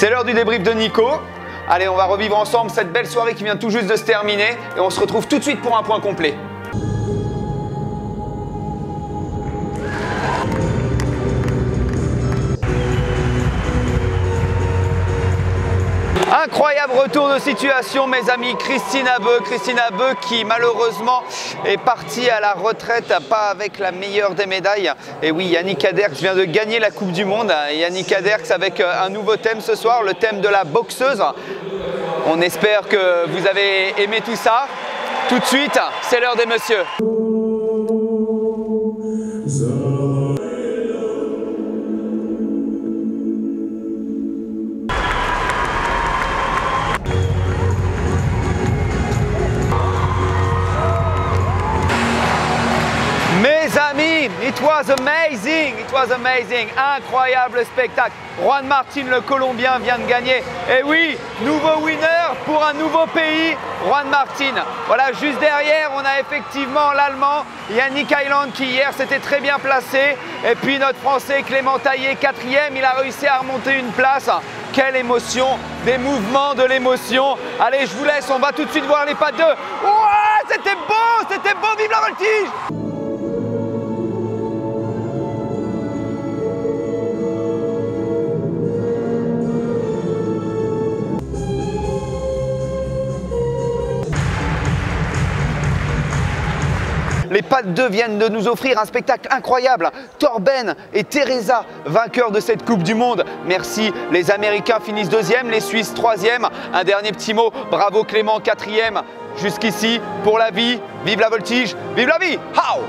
C'est l'heure du débrief de Nico. Allez, on va revivre ensemble cette belle soirée qui vient tout juste de se terminer et on se retrouve tout de suite pour un point complet. Incroyable retour de situation, mes amis. Christine Abbeu qui malheureusement est partie à la retraite, pas avec la meilleure des médailles. Et oui, Yannick Aderkx vient de gagner la Coupe du Monde. Yannick Aderkx avec un nouveau thème ce soir, le thème de la boxeuse. On espère que vous avez aimé tout ça. Tout de suite, c'est l'heure des messieurs. Mes amis, it was amazing, incroyable spectacle. Juan Martin, le Colombien, vient de gagner. Et oui, nouveau winner pour un nouveau pays, Juan Martin. Voilà, juste derrière, on a effectivement l'Allemand Yannick Heiland qui hier s'était très bien placé. Et puis notre Français Clément Taillé, 4e, il a réussi à remonter une place. Quelle émotion, des mouvements de l'émotion. Allez, je vous laisse, on va tout de suite voir les pas de... Ouais, c'était beau, vive la voltige! Les Pattes 2 viennent de nous offrir un spectacle incroyable. Torben et Teresa, vainqueurs de cette Coupe du Monde. Merci, les Américains finissent 2e, les Suisses 3e. Un dernier petit mot, bravo Clément 4e. Jusqu'ici, pour la vie, vive la voltige, vive la vie. How!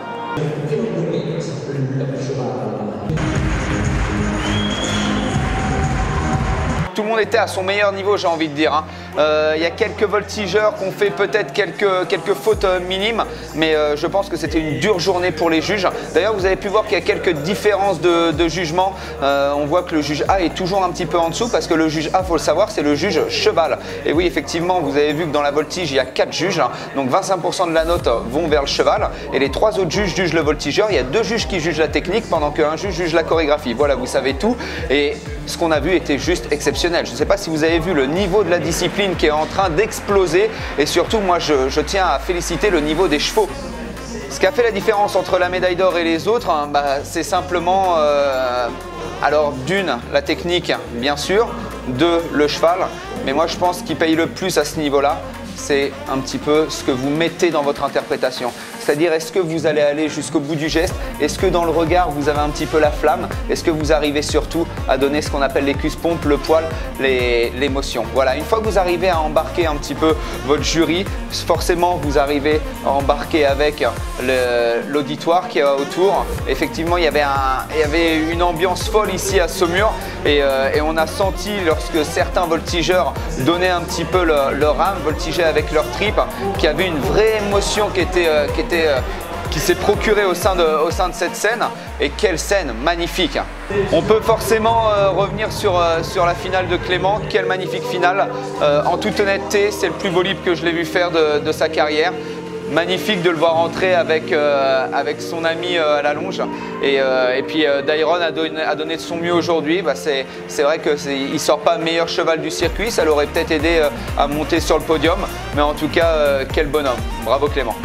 Tout le monde était à son meilleur niveau, j'ai envie de dire. Il y a quelques voltigeurs qui ont fait peut-être quelques fautes minimes, mais je pense que c'était une dure journée pour les juges. D'ailleurs, vous avez pu voir qu'il y a quelques différences de jugement. On voit que le juge A est toujours un petit peu en dessous parce que le juge A, il faut le savoir, c'est le juge cheval. Et oui, effectivement, vous avez vu que dans la voltige, il y a 4 juges. Donc 25% de la note vont vers le cheval. Et les 3 autres juges jugent le voltigeur. Il y a 2 juges qui jugent la technique pendant qu'un juge juge la chorégraphie. Voilà, vous savez tout. Et ce qu'on a vu était juste exceptionnel. Je ne sais pas si vous avez vu le niveau de la discipline qui est en train d'exploser et surtout moi je tiens à féliciter le niveau des chevaux. Ce qui a fait la différence entre la médaille d'or et les autres, c'est simplement alors d'une, la technique bien sûr, 2, le cheval, mais moi je pense qu'il paye le plus à ce niveau-là, c'est un petit peu ce que vous mettez dans votre interprétation. C'est-à-dire, est-ce que vous allez aller jusqu'au bout du geste? Est-ce que dans le regard, vous avez un petit peu la flamme? Est-ce que vous arrivez surtout à donner ce qu'on appelle les cuisses-pompes, le poil, l'émotion? Voilà, une fois que vous arrivez à embarquer un petit peu votre jury, forcément, vous arrivez à embarquer avec l'auditoire qui est autour. Effectivement, il y avait une ambiance folle ici à Saumur et on a senti lorsque certains voltigeurs donnaient un petit peu leur âme, voltigeaient avec leur tripes, qu'il y avait une vraie émotion qui s'est procurée au sein de cette scène. Et quelle scène magnifique! On peut forcément revenir sur la finale de Clément. Quelle magnifique finale! En toute honnêteté, c'est le plus beau libre que je l'ai vu faire de sa carrière. Magnifique de le voir entrer avec son ami à la longe. Et puis Dairon a donné de son mieux aujourd'hui. C'est vrai qu'il ne sort pas meilleur cheval du circuit. Ça l'aurait peut-être aidé à monter sur le podium. Mais en tout cas, quel bonhomme. Bravo Clément.